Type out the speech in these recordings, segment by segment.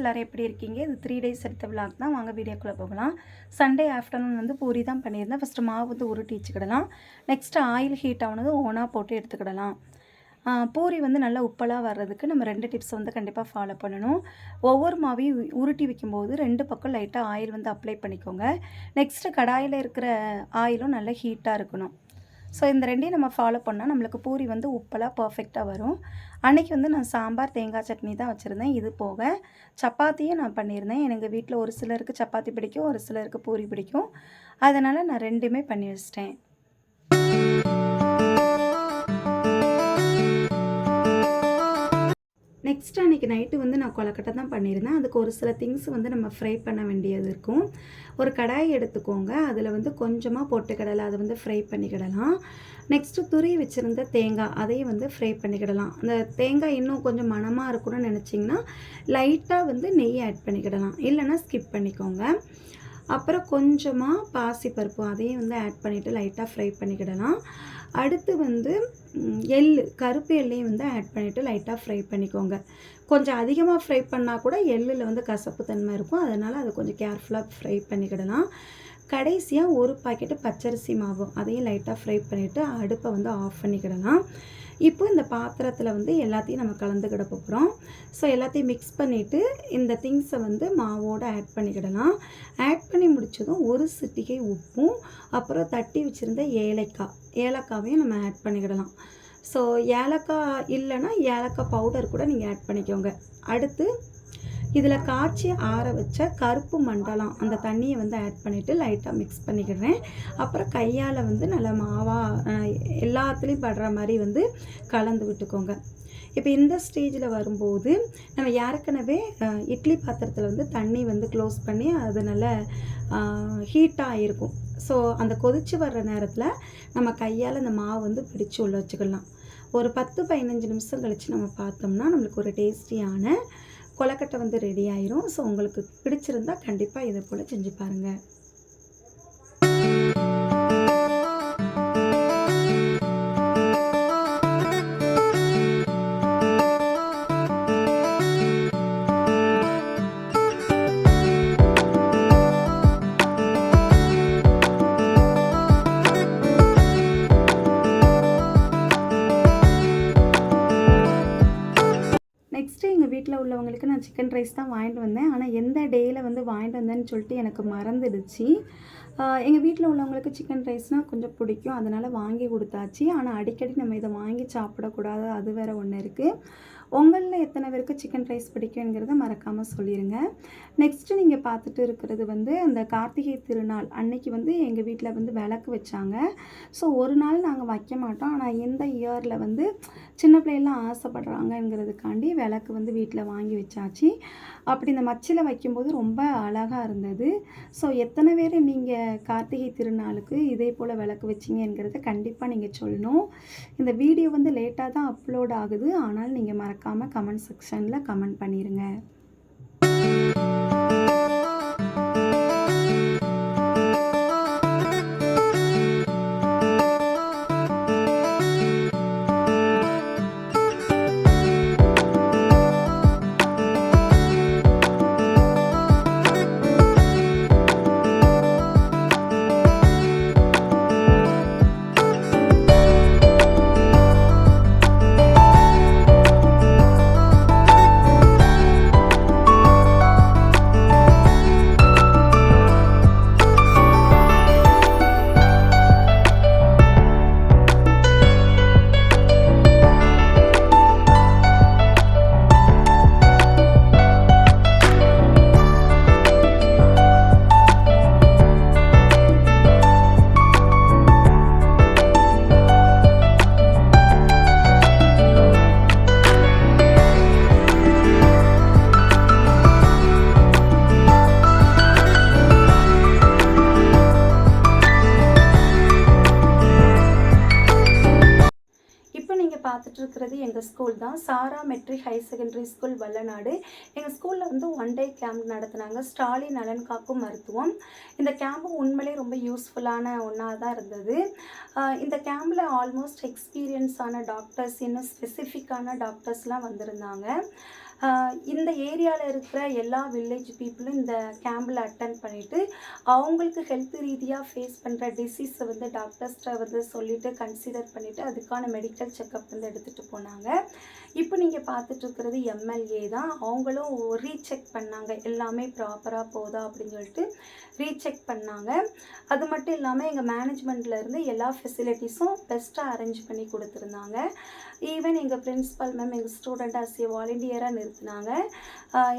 எல்லோரும் எப்படி இருக்கீங்க? இது 3 டேஸ் எடுத்த விளாக் தான். வாங்க வீடியோக்குள்ளே போகலாம். சண்டே ஆஃப்டர்நூன் வந்து பூரி தான் பண்ணியிருந்தேன். ஃபஸ்ட்டு மாவு வந்து உருட்டி வச்சுக்கிடலாம். நெக்ஸ்ட்டு ஆயில் ஹீட் ஆனது ஓனாக போட்டு எடுத்துக்கிடலாம். பூரி வந்து நல்லா உப்பலாக வர்றதுக்கு நம்ம 2 டிப்ஸ் வந்து கண்டிப்பாக ஃபாலோ பண்ணணும். ஒவ்வொரு மாவையும் உருட்டி வைக்கும்போது 2 பக்கம் லைட்டாக ஆயில் வந்து அப்ளை பண்ணிக்கோங்க. நெக்ஸ்ட்டு கடாயில் இருக்கிற ஆயிலும் நல்லா ஹீட்டாக இருக்கணும். ஸோ இந்த 2யும் நம்ம ஃபாலோ பண்ணால் நம்மளுக்கு பூரி வந்து உப்பலாக பர்ஃபெக்டாக வரும். அன்றைக்கி வந்து நான் சாம்பார் தேங்காய் சட்னி தான் வச்சுருந்தேன். இது போக சப்பாத்தியும் நான் பண்ணியிருந்தேன். எனக்கு வீட்டில் ஒரு சிலருக்கு சப்பாத்தி பிடிக்கும், ஒரு சிலருக்கு பூரி பிடிக்கும். அதனால் நான் 2மே பண்ணி வச்சிட்டேன். நெக்ஸ்ட் அன்றைக்கி நைட்டு வந்து நான் கொலக்கட்டை தான் பண்ணியிருந்தேன். அதுக்கு ஒரு சில திங்ஸ் வந்து நம்ம ஃப்ரை பண்ண வேண்டியது இருக்கும். ஒரு கடாய் எடுத்துக்கோங்க. அதில் வந்து கொஞ்சமாக பொட்டுக்கடலை அதை வந்து ஃப்ரை பண்ணிக்கிடலாம். நெக்ஸ்ட்டு துருவி வச்சுருந்த தேங்காய் அதையும் வந்து ஃப்ரை பண்ணிக்கிடலாம். அந்த தேங்காய் இன்னும் கொஞ்சம் மணமாக இருக்கணும்னு நினச்சிங்கன்னா லைட்டாக வந்து நெய் ஆட் பண்ணிக்கிடலாம், இல்லைன்னா ஸ்கிப் பண்ணிக்கோங்க. அப்புறம் கொஞ்சமாக பாசிப்பருப்பு அதையும் வந்து ஆட் பண்ணிவிட்டு லைட்டாக ஃப்ரை பண்ணிக்கிடலாம். அடுத்து வந்து கருப்பு எள்ளையும் வந்து ஆட் பண்ணிவிட்டு லைட்டாக ஃப்ரை பண்ணிக்கோங்க. கொஞ்சம் அதிகமாக ஃப்ரை பண்ணால் கூட எள்ளில் வந்து கசப்பு தன்மை இருக்கும். அதனால் அதை கொஞ்சம் கேர்ஃபுல்லாக ஃப்ரை பண்ணிக்கிடலாம். கடைசியாக ஒரு பாக்கெட்டு பச்சரிசி மாவு அதையும் லைட்டாக ஃப்ரை பண்ணிவிட்டு அடுப்பை வந்து ஆஃப் பண்ணிக்கிடலாம். இப்போ இந்த பாத்திரத்தில் வந்து எல்லாத்தையும் நம்ம கலந்துக்கிட போகிறோம். ஸோ எல்லாத்தையும் மிக்ஸ் பண்ணிவிட்டு இந்த திங்ஸை வந்து மாவோடு ஆட் பண்ணிக்கிடலாம். ஆட் பண்ணி முடித்ததும் ஒரு சிட்டிகை உப்பும் அப்புறம் தட்டி வச்சுருந்த ஏலக்காவையும் நம்ம ஆட் பண்ணிக்கிடலாம். ஸோ ஏலக்காய் இல்லைன்னா ஏலக்காய் பவுடர் கூட நீங்கள் ஆட் பண்ணிக்கோங்க. அடுத்து இதில் காய்ச்சி ஆற வச்ச கருப்பு மண்டலம் அந்த தண்ணியை வந்து ஆட் பண்ணிவிட்டு லைட்டாக மிக்ஸ் பண்ணிக்கிறேன். அப்புறம் கையால் வந்து நல்லா மாவாக எல்லாத்துலேயும் படுற மாதிரி வந்து கலந்து விட்டுக்கோங்க. இப்போ இந்த ஸ்டேஜில் வரும்போது நம்ம ஏற்கனவே இட்லி பாத்திரத்தில் வந்து தண்ணி வந்து க்ளோஸ் பண்ணி அது நல்லா ஹீட்டாக இருக்கும். ஸோ அந்த கொதித்து வர்ற நேரத்தில் நம்ம கையால் அந்த மாவு வந்து பிடிச்சி உள்ள வச்சுக்கலாம். ஒரு 10-15 நிமிஷம் கழித்து நம்ம பார்த்தோம்னா நம்மளுக்கு ஒரு டேஸ்டியான கொலக்கட்டை வந்து ரெடி ஆயிரும். ஸோ உங்களுக்கு பிடிச்சிருந்தா கண்டிப்பாக இதை போல் செஞ்சு பாருங்கள். நெக்ஸ்ட்டு எங்கள் வீட்டில் உள்ளவங்களுக்கு நான் சிக்கன் ரைஸ் தான் வாங்கிட்டு வந்தேன். ஆனால் எந்த டேயில் வந்து வாங்கிட்டு வந்தேன்னு சொல்லிட்டு எனக்கு மறந்துடுச்சு. எங்கள் வீட்டில் உள்ளவங்களுக்கு சிக்கன் ரைஸ்னால் கொஞ்சம் பிடிக்கும், அதனால் வாங்கி கொடுத்தாச்சு. ஆனால் அடிக்கடி நம்ம இதை வாங்கி சாப்பிடக்கூடாது, அது வேறு ஒன்று இருக்குது. உங்களில் எத்தனை பேருக்கு சிக்கன் ரைஸ் பிடிக்குங்கிறத மறக்காமல் சொல்லிடுங்க. நெக்ஸ்ட்டு நீங்கள் பார்த்துட்டு இருக்கிறது வந்து அந்த கார்த்திகை திருநாள் அன்னைக்கு வந்து எங்கள் வீட்டில் வந்து விளக்கு வச்சாங்க. ஸோ ஒரு நாள் நாங்கள் வைக்க மாட்டோம். ஆனால் இந்த இயரில் வந்து சின்ன பிள்ளைலாம் ஆசைப்படுறாங்கங்கிறதுக்காண்டி விளக்கு வந்து வீட்டில் வாங்கி வச்சாச்சு. அப்படி இந்த மச்சில் வைக்கும்போது ரொம்ப அழகாக இருந்தது. ஸோ எத்தனை பேர் நீங்கள் கார்த்திகை திருநாளுக்கு இதே போல் விளக்கு வச்சிங்கங்கிறத கண்டிப்பாக நீங்கள் சொல்லணும். இந்த வீடியோ வந்து லேட்டாக தான் அப்லோட் ஆகுது. ஆனால் நீங்கள் மறக்காமல் கமெண்ட் செக்ஷனில் கமெண்ட் பண்ணிடுங்க. பார்த்துட்ருக்கிறது எங்கள் ஸ்கூல் தான். Sara matric higher secondary school Vallanadu. எங்கள் ஸ்கூலில் வந்து 1 டே கேம்ப் நடத்துனாங்க. ஸ்டாலின் நலன் காக்கும் மருத்துவம். இந்த கேம்பு உண்மையிலே ரொம்ப யூஸ்ஃபுல்லான ஒன்றா தான் இருந்தது. இந்த கேம்பில் ஆல்மோஸ்ட் எக்ஸ்பீரியன்ஸான டாக்டர்ஸ், இன்னும் ஸ்பெசிஃபிக்கான டாக்டர்ஸ்லாம் வந்திருந்தாங்க. இந்த ஏரியாவில் இருக்கிற எல்லா வில்லேஜ் பீப்புளும் இந்த கேம்பில் அட்டன் பண்ணிவிட்டு அவங்களுக்கு ஹெல்த் ரீதியாக ஃபேஸ் பண்ணுற டிசீஸை வந்து டாக்டர்ஸ்ட்டை வந்து சொல்லிவிட்டு கன்சிடர் பண்ணிவிட்டு அதுக்கான மெடிக்கல் செக்கப் வந்து எடுத்துகிட்டு போனாங்க. இப்போ நீங்கள் பார்த்துட்ருக்கிறது எம்எல்ஏ தான். அவங்களும் ரீசெக் பண்ணாங்க, எல்லாமே ப்ராப்பராக போதா அப்படின்னு சொல்லிட்டு ரீசெக் பண்ணாங்க. அது மட்டும் இல்லாமல் எங்கள் மேனேஜ்மெண்ட்லேருந்து எல்லா ஃபெசிலிட்டிஸும் பெஸ்ட்டாக அரேஞ்ச் பண்ணி கொடுத்துருந்தாங்க. ஈவன் எங்கள் பிரின்ஸிபல் மேம் எங்கள் ஸ்டூடெண்ட் ஆஸ் ஏ வாலண்டியராக நிறுத்தினாங்க.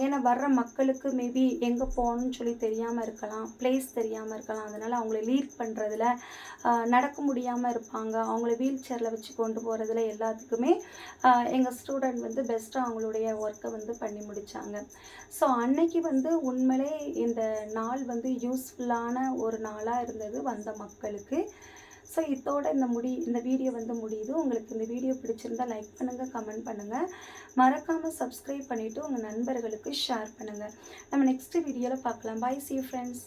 ஏன்னா வர்ற மக்களுக்கு மேபி எங்கே போகணும்னு சொல்லி தெரியாமல் இருக்கலாம், பிளேஸ் தெரியாமல் இருக்கலாம். அதனால் அவங்கள லீட் பண்ணுறதுல நடக்க முடியாமல் இருப்பாங்க, அவங்கள வீல் சேரில் வச்சு கொண்டு போகிறதுல எல்லாத்துக்குமே எங்கள் ஸ்டூடெண்ட் வந்து பெஸ்ட்டாக அவங்களுடைய ஒர்க்கை வந்து பண்ணி முடித்தாங்க. ஸோ அன்னைக்கு வந்து உண்மையிலே இந்த நாள் வந்து யூஸ்ஃபுல்லான ஒரு நாளாக இருந்தது வந்த மக்களுக்கு. ஸோ இதோட இந்த வீடியோ வந்து முடியுது. உங்களுக்கு இந்த வீடியோ பிடிச்சிருந்தா லைக் பண்ணுங்கள், கமெண்ட் பண்ணுங்கள், மறக்காமல் சப்ஸ்கிரைப் பண்ணிவிட்டு உங்கள் நண்பர்களுக்கு ஷேர் பண்ணுங்கள். நம்ம நெக்ஸ்ட் வீடியோவில் பார்க்கலாம். Bye, see you friends.